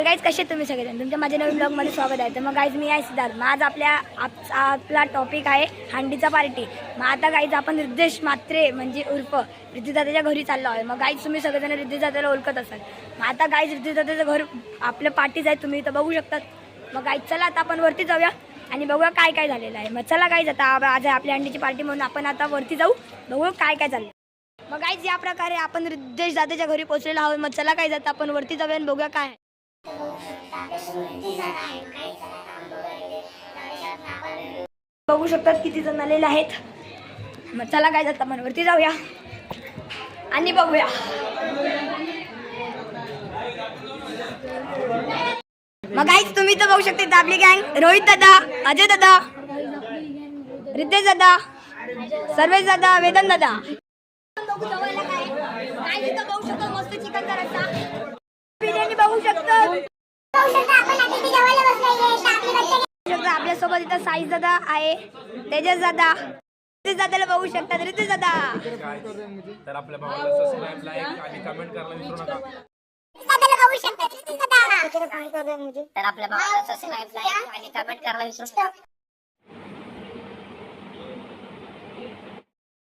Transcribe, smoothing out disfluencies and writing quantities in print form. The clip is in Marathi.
गाइज कसे तुम्ही सगळेजण तुमच्या माझ्या नवीन ब्लॉगमध्ये स्वागत आहे. तर मग गाइज मी आहे सिद्धार्थ. मग आज आपला टॉपिक आहे हंडीचा पार्टी. मग आता गाइज आपण रिद्धेश म्हात्रे म्हणजे उर्फ रिद्धिदादाच्या घरी चाललो आहे. मग गाइज तुम्ही सगळेजण रिद्धिदादाला ओळखत असाल. मग आता गाइज रिद्धिदादाचं घर आपलं पार्टीच आहे, तुम्ही इथं बघू शकतात. मग गाइज चला आता आपण वरती जाऊया आणि बघूया काय काय झालेलं आहे. मग चला गाइज आता आज आपल्या हंडीची पार्टी म्हणून आपण आता वरती जाऊ, बघू काय काय चाललं. मग गाइज या प्रकारे आपण रिद्धेश दादाच्या घरी पोहोचलेलो आहोत. मग चला गाइज आता आपण वरती जाऊया आणि बघूया काय आहे. बघू शकतात किती जण आलेले आहेत. मग चला काय जाता आपण वरती जाऊया आणि बघूया. मग गाईज तुम्ही तर बघू शकता आपली गँग रोहित दादा, अजय दादा, रिद्धेश दादा, सर्वेश दादा, वेदन दादा. बघू शकतो मस्त चिकनचा रस्सा, बिर्याणी बघू शकतो. आपल्यासोबत इथं साईज दादा आहे, तेजस दादा, रितेश दादाला बघू शकतात. रितेश दादा तर आपल्या भावाला सबस्क्राइब, लाईक आणि कमेंट करायला विसरू नका. तर आपल्या भावाला सबस्क्राइब, लाईक आणि कमेंट करायला विसरू नका.